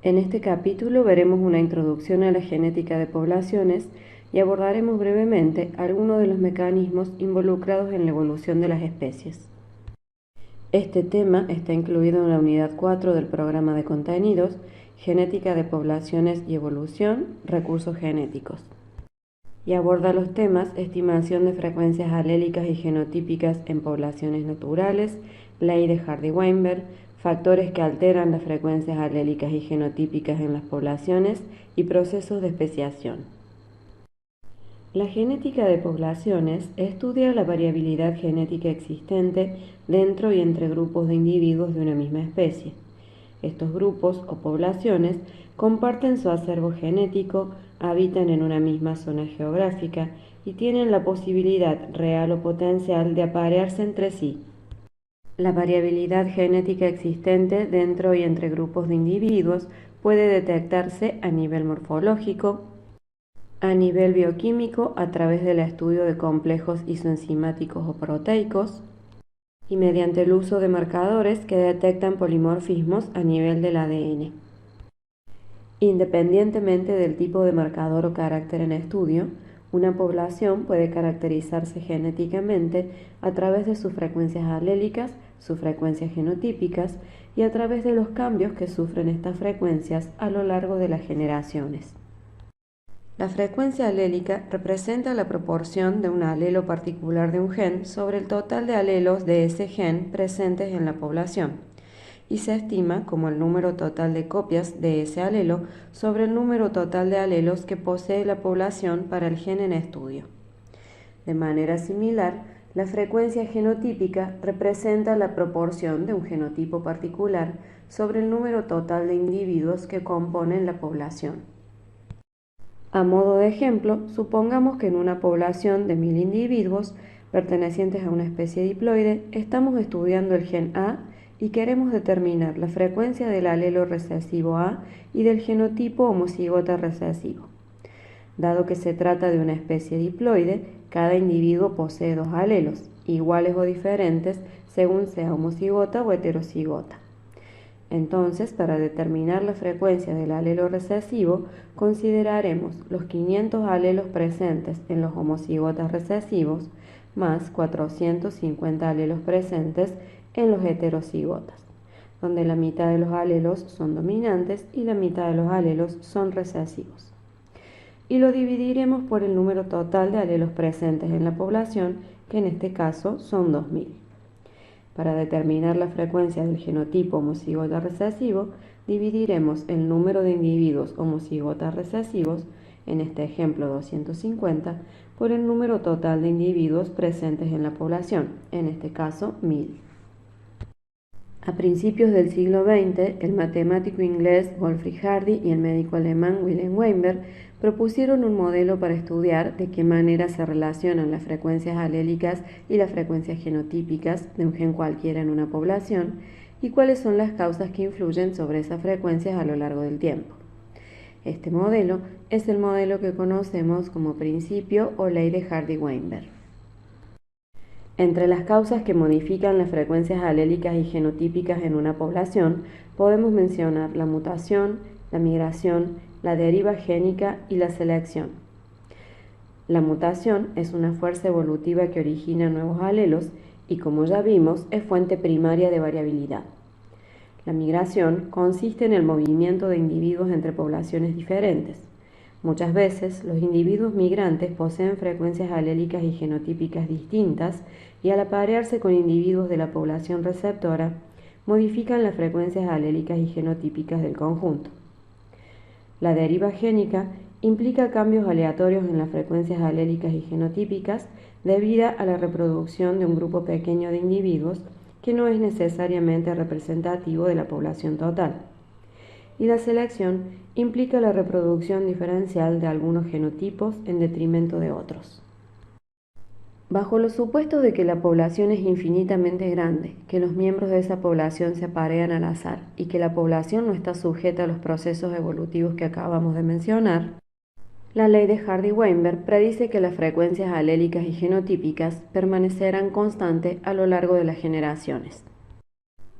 En este capítulo veremos una introducción a la genética de poblaciones y abordaremos brevemente algunos de los mecanismos involucrados en la evolución de las especies. Este tema está incluido en la unidad 4 del programa de contenidos, Genética de poblaciones y evolución, recursos genéticos, y aborda los temas estimación de frecuencias alélicas y genotípicas en poblaciones naturales, ley de Hardy-Weinberg, factores que alteran las frecuencias alélicas y genotípicas en las poblaciones y procesos de especiación. La genética de poblaciones estudia la variabilidad genética existente dentro y entre grupos de individuos de una misma especie. Estos grupos o poblaciones comparten su acervo genético, habitan en una misma zona geográfica y tienen la posibilidad real o potencial de aparearse entre sí. La variabilidad genética existente dentro y entre grupos de individuos puede detectarse a nivel morfológico, a nivel bioquímico a través del estudio de complejos isoenzimáticos o proteicos y mediante el uso de marcadores que detectan polimorfismos a nivel del ADN. Independientemente del tipo de marcador o carácter en estudio, una población puede caracterizarse genéticamente a través de sus frecuencias alélicas, sus frecuencias genotípicas y a través de los cambios que sufren estas frecuencias a lo largo de las generaciones. La frecuencia alélica representa la proporción de un alelo particular de un gen sobre el total de alelos de ese gen presentes en la población y se estima como el número total de copias de ese alelo sobre el número total de alelos que posee la población para el gen en estudio. De manera similar, la frecuencia genotípica representa la proporción de un genotipo particular sobre el número total de individuos que componen la población. A modo de ejemplo, supongamos que en una población de 1000 individuos pertenecientes a una especie diploide estamos estudiando el gen A y queremos determinar la frecuencia del alelo recesivo A y del genotipo homocigota recesivo. Dado que se trata de una especie diploide, cada individuo posee dos alelos, iguales o diferentes según sea homocigota o heterocigota. Entonces, para determinar la frecuencia del alelo recesivo, consideraremos los 500 alelos presentes en los homocigotas recesivos más 450 alelos presentes en los heterocigotas, donde la mitad de los alelos son dominantes y la mitad de los alelos son recesivos. Y lo dividiremos por el número total de alelos presentes en la población, que en este caso son 2000. Para determinar la frecuencia del genotipo homocigota recesivo, dividiremos el número de individuos homocigotas recesivos, en este ejemplo 250, por el número total de individuos presentes en la población, en este caso 1000. A principios del siglo XX, el matemático inglés Wolfram Hardy y el médico alemán Wilhelm Weinberg propusieron un modelo para estudiar de qué manera se relacionan las frecuencias alélicas y las frecuencias genotípicas de un gen cualquiera en una población y cuáles son las causas que influyen sobre esas frecuencias a lo largo del tiempo. Este modelo es el modelo que conocemos como principio o ley de Hardy-Weinberg. Entre las causas que modifican las frecuencias alélicas y genotípicas en una población, podemos mencionar la mutación, la migración, la deriva génica y la selección. La mutación es una fuerza evolutiva que origina nuevos alelos y, como ya vimos, es fuente primaria de variabilidad. La migración consiste en el movimiento de individuos entre poblaciones diferentes. Muchas veces, los individuos migrantes poseen frecuencias alélicas y genotípicas distintas y al aparearse con individuos de la población receptora, modifican las frecuencias alélicas y genotípicas del conjunto. La deriva génica implica cambios aleatorios en las frecuencias alélicas y genotípicas debido a la reproducción de un grupo pequeño de individuos que no es necesariamente representativo de la población total. Y la selección implica la reproducción diferencial de algunos genotipos en detrimento de otros. Bajo los supuestos de que la población es infinitamente grande, que los miembros de esa población se aparean al azar y que la población no está sujeta a los procesos evolutivos que acabamos de mencionar, la ley de Hardy-Weinberg predice que las frecuencias alélicas y genotípicas permanecerán constantes a lo largo de las generaciones.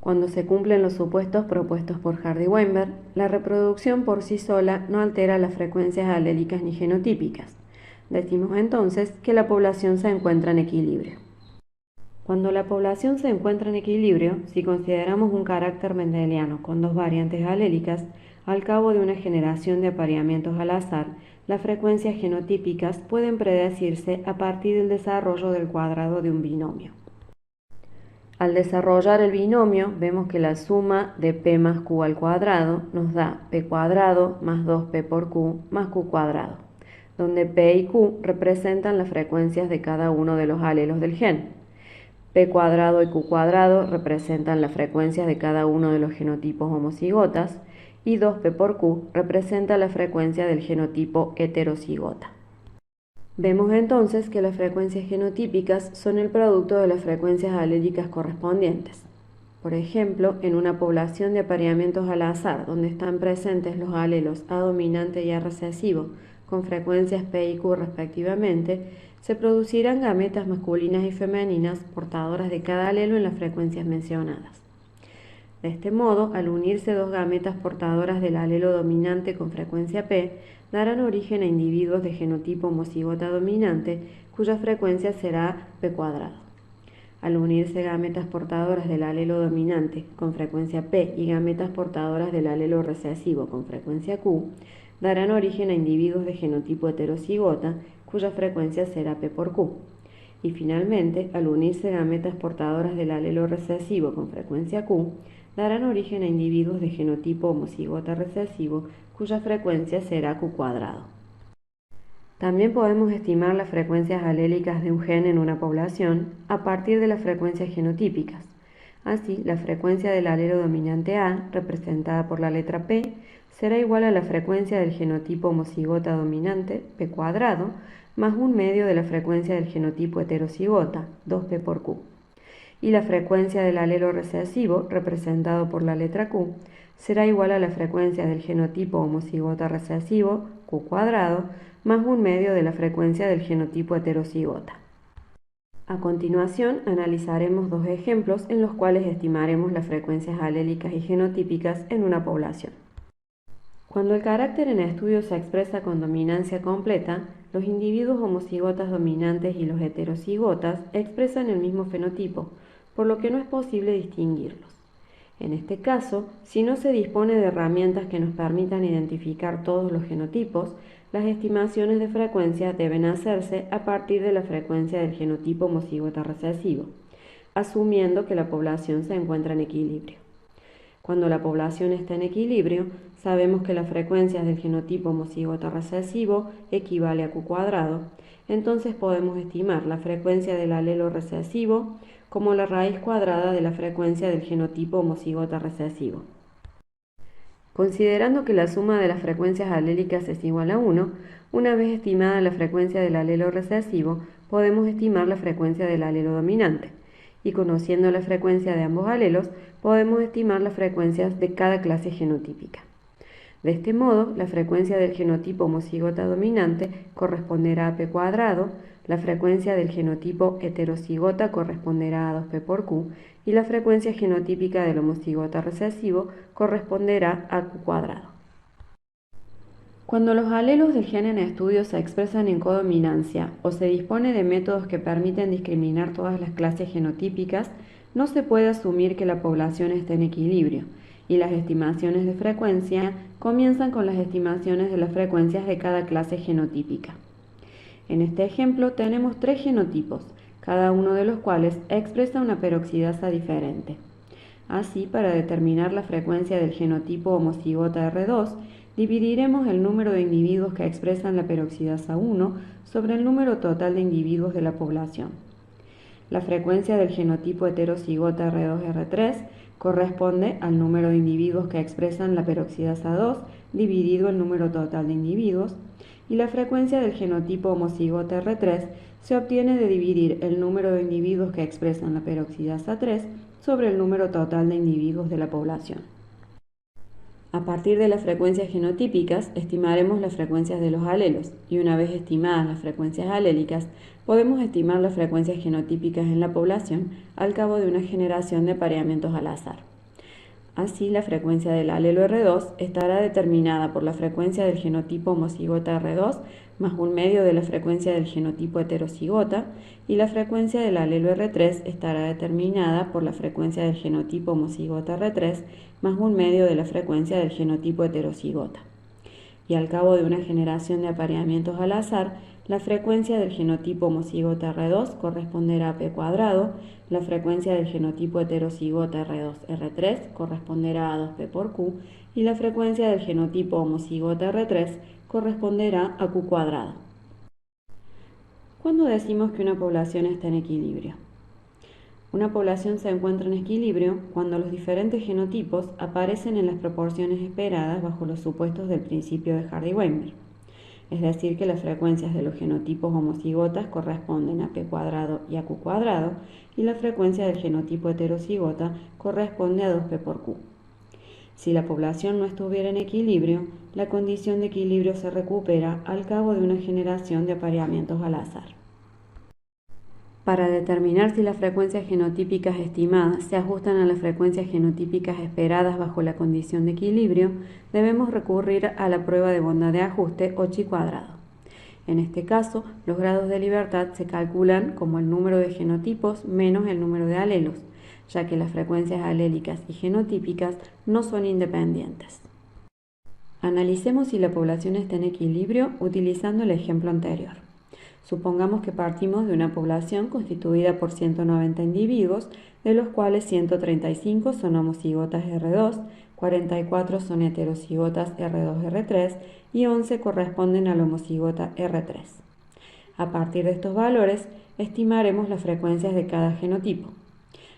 Cuando se cumplen los supuestos propuestos por Hardy-Weinberg, la reproducción por sí sola no altera las frecuencias alélicas ni genotípicas. Decimos entonces que la población se encuentra en equilibrio. Cuando la población se encuentra en equilibrio, si consideramos un carácter mendeliano con dos variantes alélicas, al cabo de una generación de apareamientos al azar, las frecuencias genotípicas pueden predecirse a partir del desarrollo del cuadrado de un binomio. Al desarrollar el binomio, vemos que la suma de p más q al cuadrado nos da p cuadrado más 2p por q más q cuadrado, donde p y q representan las frecuencias de cada uno de los alelos del gen. P cuadrado y Q cuadrado representan las frecuencias de cada uno de los genotipos homocigotas y 2P por Q representa la frecuencia del genotipo heterocigota. Vemos entonces que las frecuencias genotípicas son el producto de las frecuencias alélicas correspondientes. Por ejemplo, en una población de apareamientos al azar, donde están presentes los alelos A dominante y A recesivo, con frecuencias P y Q respectivamente, se producirán gametas masculinas y femeninas portadoras de cada alelo en las frecuencias mencionadas. De este modo, al unirse dos gametas portadoras del alelo dominante con frecuencia P, darán origen a individuos de genotipo homocigota dominante, cuya frecuencia será P cuadrado. Al unirse gametas portadoras del alelo dominante con frecuencia P y gametas portadoras del alelo recesivo con frecuencia Q, darán origen a individuos de genotipo heterocigota, cuya frecuencia será P por Q. Y finalmente, al unirse gametas portadoras del alelo recesivo con frecuencia Q, darán origen a individuos de genotipo homocigota recesivo, cuya frecuencia será Q cuadrado. También podemos estimar las frecuencias alélicas de un gen en una población a partir de las frecuencias genotípicas. Así, la frecuencia del alelo dominante A, representada por la letra P, será igual a la frecuencia del genotipo homocigota dominante, P cuadrado, más un medio de la frecuencia del genotipo heterocigota, 2P por Q. Y la frecuencia del alelo recesivo, representado por la letra Q, será igual a la frecuencia del genotipo homocigota recesivo, Q cuadrado, más un medio de la frecuencia del genotipo heterocigota. A continuación, analizaremos dos ejemplos en los cuales estimaremos las frecuencias alélicas y genotípicas en una población. Cuando el carácter en estudio se expresa con dominancia completa, los individuos homocigotas dominantes y los heterocigotas expresan el mismo fenotipo, por lo que no es posible distinguirlos. En este caso, si no se dispone de herramientas que nos permitan identificar todos los genotipos, las estimaciones de frecuencia deben hacerse a partir de la frecuencia del genotipo homocigota recesivo, asumiendo que la población se encuentra en equilibrio. Cuando la población está en equilibrio, sabemos que la frecuencia del genotipo homocigota recesivo equivale a Q cuadrado, entonces podemos estimar la frecuencia del alelo recesivo como la raíz cuadrada de la frecuencia del genotipo homocigota recesivo. Considerando que la suma de las frecuencias alélicas es igual a 1, una vez estimada la frecuencia del alelo recesivo, podemos estimar la frecuencia del alelo dominante. Y conociendo la frecuencia de ambos alelos, podemos estimar las frecuencias de cada clase genotípica. De este modo, la frecuencia del genotipo homocigota dominante corresponderá a P cuadrado, la frecuencia del genotipo heterocigota corresponderá a 2P por Q y la frecuencia genotípica del homocigota recesivo corresponderá a Q cuadrado. Cuando los alelos del gen en estudio se expresan en codominancia o se dispone de métodos que permiten discriminar todas las clases genotípicas, no se puede asumir que la población esté en equilibrio, y las estimaciones de frecuencia comienzan con las estimaciones de las frecuencias de cada clase genotípica. En este ejemplo tenemos tres genotipos, cada uno de los cuales expresa una peroxidasa diferente. Así, para determinar la frecuencia del genotipo homocigota R2, dividiremos el número de individuos que expresan la peroxidasa 1 sobre el número total de individuos de la población. La frecuencia del genotipo heterocigota R2-R3 corresponde al número de individuos que expresan la peroxidasa 2 dividido el número total de individuos, y la frecuencia del genotipo homocigota R3 se obtiene de dividir el número de individuos que expresan la peroxidasa 3 sobre el número total de individuos de la población. A partir de las frecuencias genotípicas, estimaremos las frecuencias de los alelos, y una vez estimadas las frecuencias alélicas, podemos estimar las frecuencias genotípicas en la población al cabo de una generación de apareamientos al azar. Así, la frecuencia del alelo R2 estará determinada por la frecuencia del genotipo homocigota R2 más 1/2 de la frecuencia del genotipo heterocigota, y la frecuencia del alelo R3 estará determinada por la frecuencia del genotipo homocigota R3 más 1/2 de la frecuencia del genotipo heterocigota. Y al cabo de una generación de apareamientos al azar, la frecuencia del genotipo homocigota R2 corresponderá a P², la frecuencia del genotipo heterocigota R2, R3 corresponderá a 2P por Q, y la frecuencia del genotipo homocigota R3 corresponderá a Q². ¿Cuándo decimos que una población está en equilibrio? Una población se encuentra en equilibrio cuando los diferentes genotipos aparecen en las proporciones esperadas bajo los supuestos del principio de Hardy-Weinberg. Es decir, que las frecuencias de los genotipos homocigotas corresponden a P² y a Q², y la frecuencia del genotipo heterocigota corresponde a 2P por Q. Si la población no estuviera en equilibrio, la condición de equilibrio se recupera al cabo de una generación de apareamientos al azar. Para determinar si las frecuencias genotípicas estimadas se ajustan a las frecuencias genotípicas esperadas bajo la condición de equilibrio, debemos recurrir a la prueba de bondad de ajuste o chi². En este caso, los grados de libertad se calculan como el número de genotipos menos el número de alelos, ya que las frecuencias alélicas y genotípicas no son independientes. Analicemos si la población está en equilibrio utilizando el ejemplo anterior. Supongamos que partimos de una población constituida por 190 individuos, de los cuales 135 son homocigotas R2, 44 son heterocigotas R2, R3 y 11 corresponden al homocigota R3. A partir de estos valores, estimaremos las frecuencias de cada genotipo.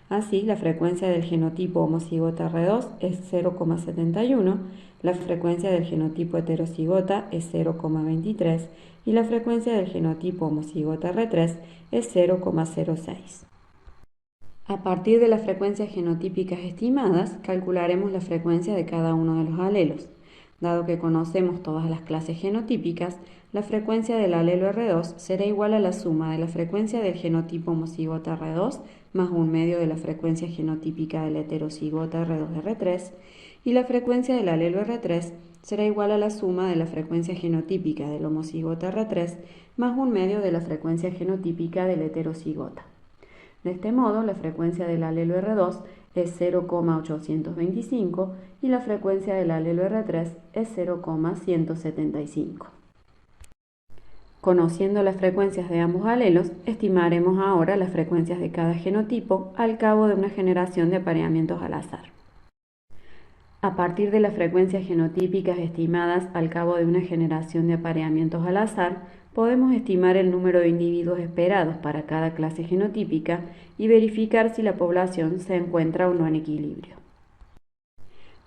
Así, la frecuencia del genotipo homocigota R2 es 0,71, la frecuencia del genotipo heterocigota es 0,23 y la frecuencia del genotipo homocigota R3 es 0,06. A partir de las frecuencias genotípicas estimadas, calcularemos la frecuencia de cada uno de los alelos. Dado que conocemos todas las clases genotípicas, la frecuencia del alelo R2 será igual a la suma de la frecuencia del genotipo homocigota R2 más 1/2 de la frecuencia genotípica del heterocigota R2, R3, y la frecuencia del alelo R3 será igual a la suma de la frecuencia genotípica del homocigota R3 más 1/2 de la frecuencia genotípica del heterocigota. De este modo, la frecuencia del alelo R2 es 0,825 y la frecuencia del alelo R3 es 0,175. Conociendo las frecuencias de ambos alelos, estimaremos ahora las frecuencias de cada genotipo al cabo de una generación de apareamientos al azar. A partir de las frecuencias genotípicas estimadas al cabo de una generación de apareamientos al azar, podemos estimar el número de individuos esperados para cada clase genotípica y verificar si la población se encuentra o no en equilibrio.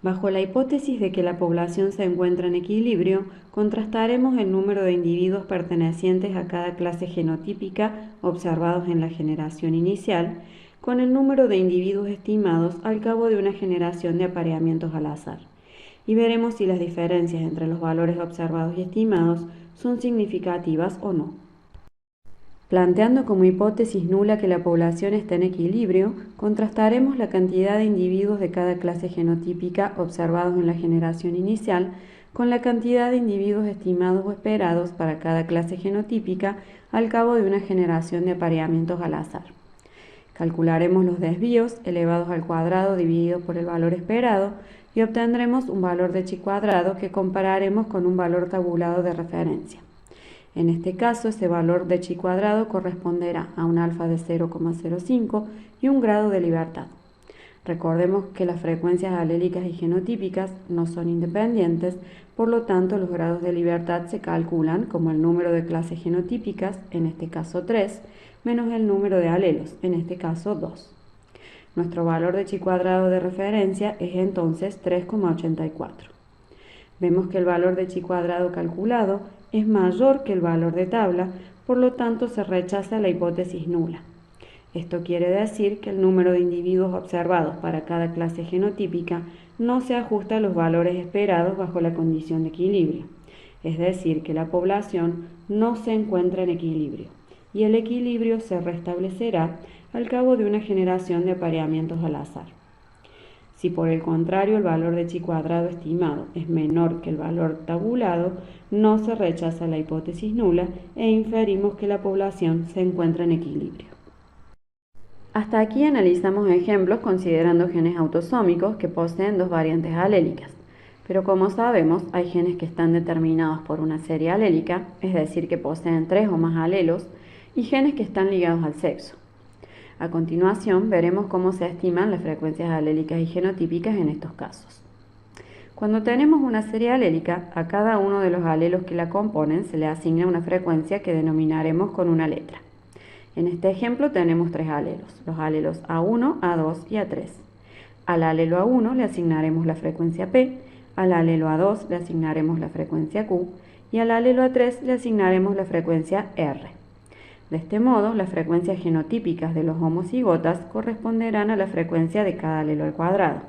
Bajo la hipótesis de que la población se encuentra en equilibrio, contrastaremos el número de individuos pertenecientes a cada clase genotípica observados en la generación inicial con el número de individuos estimados al cabo de una generación de apareamientos al azar, y veremos si las diferencias entre los valores observados y estimados son significativas o no. Planteando como hipótesis nula que la población está en equilibrio, contrastaremos la cantidad de individuos de cada clase genotípica observados en la generación inicial con la cantidad de individuos estimados o esperados para cada clase genotípica al cabo de una generación de apareamientos al azar. Calcularemos los desvíos elevados al cuadrado dividido por el valor esperado y obtendremos un valor de chi² que compararemos con un valor tabulado de referencia. En este caso, ese valor de chi² corresponderá a un alfa de 0,05 y un grado de libertad. Recordemos que las frecuencias alélicas y genotípicas no son independientes, por lo tanto los grados de libertad se calculan como el número de clases genotípicas, en este caso 3, menos el número de alelos, en este caso 2. Nuestro valor de chi² de referencia es entonces 3,84. Vemos que el valor de chi² calculado es mayor que el valor de tabla, por lo tanto se rechaza la hipótesis nula. Esto quiere decir que el número de individuos observados para cada clase genotípica no se ajusta a los valores esperados bajo la condición de equilibrio, es decir, que la población no se encuentra en equilibrio, y el equilibrio se restablecerá al cabo de una generación de apareamientos al azar. Si por el contrario el valor de chi cuadrado estimado es menor que el valor tabulado, no se rechaza la hipótesis nula e inferimos que la población se encuentra en equilibrio. Hasta aquí analizamos ejemplos considerando genes autosómicos que poseen dos variantes alélicas. Pero como sabemos, hay genes que están determinados por una serie alélica, es decir, que poseen 3 o más alelos, y genes que están ligados al sexo. A continuación, veremos cómo se estiman las frecuencias alélicas y genotípicas en estos casos. Cuando tenemos una serie alélica, a cada uno de los alelos que la componen se le asigna una frecuencia que denominaremos con una letra. En este ejemplo tenemos 3 alelos, los alelos A1, A2 y A3. Al alelo A1 le asignaremos la frecuencia P, al alelo A2 le asignaremos la frecuencia Q y al alelo A3 le asignaremos la frecuencia R. De este modo, las frecuencias genotípicas de los homocigotas corresponderán a la frecuencia de cada alelo al cuadrado.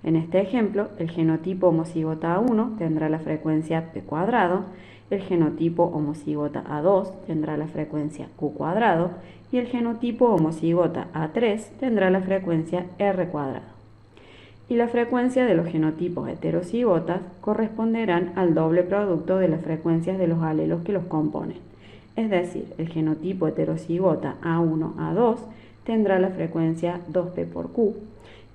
En este ejemplo, el genotipo homocigota A1 tendrá la frecuencia P cuadrado, el genotipo homocigota A2 tendrá la frecuencia Q cuadrado y el genotipo homocigota A3 tendrá la frecuencia R cuadrado. Y la frecuencia de los genotipos heterocigotas corresponderán al doble producto de las frecuencias de los alelos que los componen. Es decir, el genotipo heterocigota A1-A2 tendrá la frecuencia 2P por Q,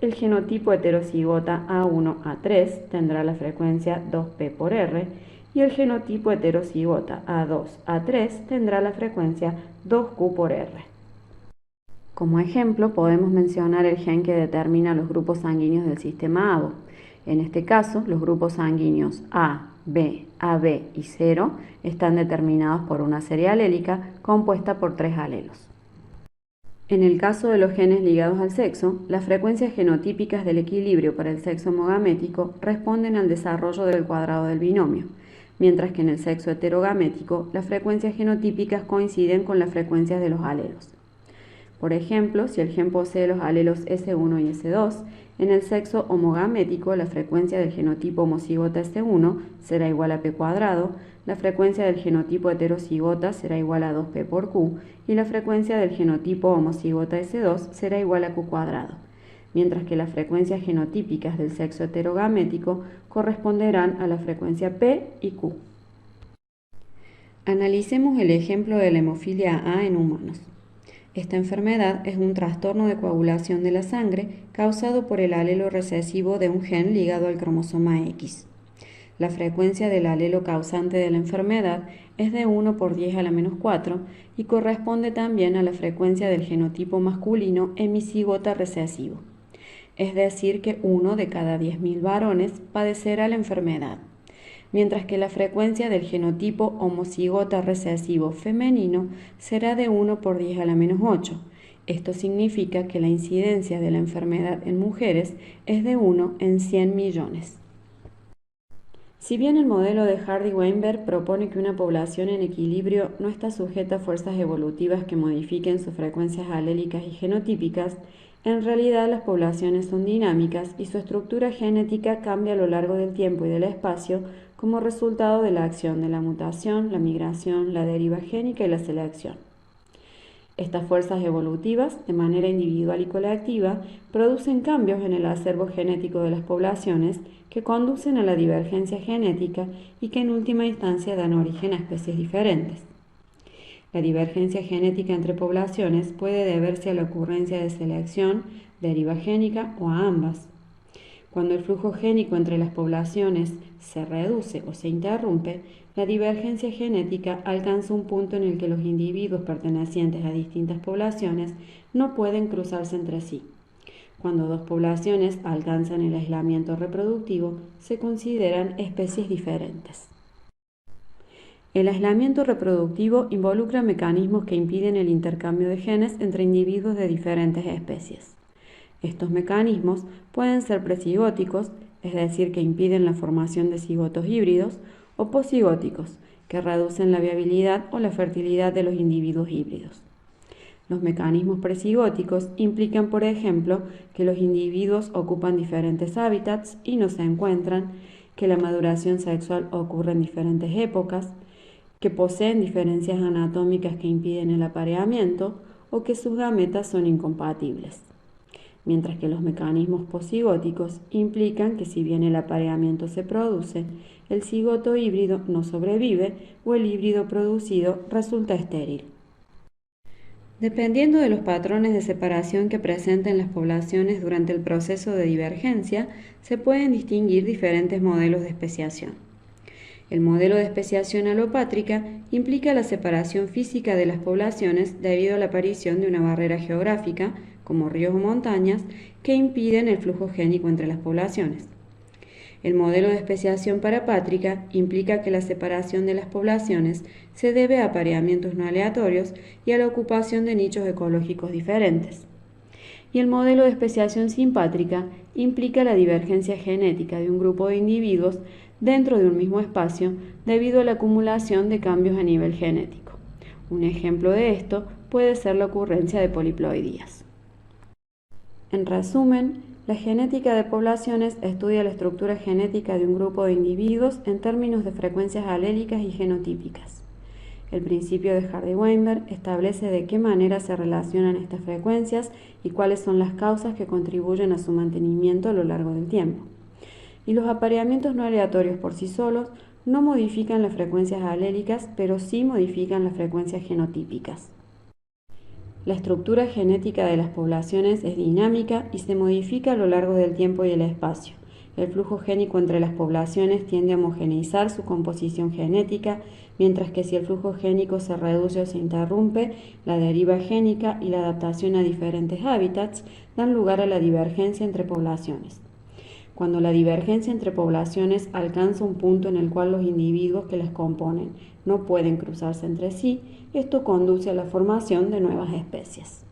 el genotipo heterocigota A1-A3 tendrá la frecuencia 2P por R y el genotipo heterocigota A2-A3 tendrá la frecuencia 2Q por R. Como ejemplo, podemos mencionar el gen que determina los grupos sanguíneos del sistema ABO. En este caso, los grupos sanguíneos A, B, AB y 0 están determinados por una serie alélica compuesta por 3 alelos. En el caso de los genes ligados al sexo, las frecuencias genotípicas del equilibrio para el sexo homogamético responden al desarrollo del cuadrado del binomio, mientras que en el sexo heterogamético las frecuencias genotípicas coinciden con las frecuencias de los alelos. Por ejemplo, si el gen posee los alelos S1 y S2, en el sexo homogamético la frecuencia del genotipo homocigota S1 será igual a P cuadrado, la frecuencia del genotipo heterocigota será igual a 2P por Q y la frecuencia del genotipo homocigota S2 será igual a Q cuadrado, mientras que las frecuencias genotípicas del sexo heterogamético corresponderán a la frecuencia P y Q. Analicemos el ejemplo de la hemofilia A en humanos. Esta enfermedad es un trastorno de coagulación de la sangre causado por el alelo recesivo de un gen ligado al cromosoma X. La frecuencia del alelo causante de la enfermedad es de 1 por 10 a la menos 4 y corresponde también a la frecuencia del genotipo masculino hemicigota recesivo. Es decir, que 1 de cada 10.000 varones padecerá la enfermedad, mientras que la frecuencia del genotipo homocigota recesivo femenino será de 1 por 10 a la menos 8. Esto significa que la incidencia de la enfermedad en mujeres es de 1 en 100 millones. Si bien el modelo de Hardy-Weinberg propone que una población en equilibrio no está sujeta a fuerzas evolutivas que modifiquen sus frecuencias alélicas y genotípicas, en realidad las poblaciones son dinámicas y su estructura genética cambia a lo largo del tiempo y del espacio como resultado de la acción de la mutación, la migración, la deriva génica y la selección. Estas fuerzas evolutivas, de manera individual y colectiva, producen cambios en el acervo genético de las poblaciones que conducen a la divergencia genética y que en última instancia dan origen a especies diferentes. La divergencia genética entre poblaciones puede deberse a la ocurrencia de selección, deriva génica o a ambas. Cuando el flujo génico entre las poblaciones se reduce o se interrumpe, la divergencia genética alcanza un punto en el que los individuos pertenecientes a distintas poblaciones no pueden cruzarse entre sí. Cuando dos poblaciones alcanzan el aislamiento reproductivo, se consideran especies diferentes. El aislamiento reproductivo involucra mecanismos que impiden el intercambio de genes entre individuos de diferentes especies. Estos mecanismos pueden ser presigóticos, es decir, que impiden la formación de cigotos híbridos, o posigóticos, que reducen la viabilidad o la fertilidad de los individuos híbridos. Los mecanismos presigóticos implican, por ejemplo, que los individuos ocupan diferentes hábitats y no se encuentran, que la maduración sexual ocurre en diferentes épocas, que poseen diferencias anatómicas que impiden el apareamiento o que sus gametas son incompatibles. mientras que los mecanismos posigóticos implican que si bien el apareamiento se produce, el cigoto híbrido no sobrevive o el híbrido producido resulta estéril. Dependiendo de los patrones de separación que presenten las poblaciones durante el proceso de divergencia, se pueden distinguir diferentes modelos de especiación. El modelo de especiación alopátrica implica la separación física de las poblaciones debido a la aparición de una barrera geográfica, como ríos o montañas, que impiden el flujo génico entre las poblaciones. El modelo de especiación parapátrica implica que la separación de las poblaciones se debe a apareamientos no aleatorios y a la ocupación de nichos ecológicos diferentes. Y el modelo de especiación simpátrica implica la divergencia genética de un grupo de individuos dentro de un mismo espacio debido a la acumulación de cambios a nivel genético. Un ejemplo de esto puede ser la ocurrencia de poliploidías. En resumen, la genética de poblaciones estudia la estructura genética de un grupo de individuos en términos de frecuencias alélicas y genotípicas. El principio de Hardy-Weinberg establece de qué manera se relacionan estas frecuencias y cuáles son las causas que contribuyen a su mantenimiento a lo largo del tiempo. Y los apareamientos no aleatorios por sí solos no modifican las frecuencias alélicas, pero sí modifican las frecuencias genotípicas. La estructura genética de las poblaciones es dinámica y se modifica a lo largo del tiempo y el espacio. El flujo génico entre las poblaciones tiende a homogeneizar su composición genética, mientras que si el flujo génico se reduce o se interrumpe, la deriva génica y la adaptación a diferentes hábitats dan lugar a la divergencia entre poblaciones. Cuando la divergencia entre poblaciones alcanza un punto en el cual los individuos que las componen no pueden cruzarse entre sí, esto conduce a la formación de nuevas especies.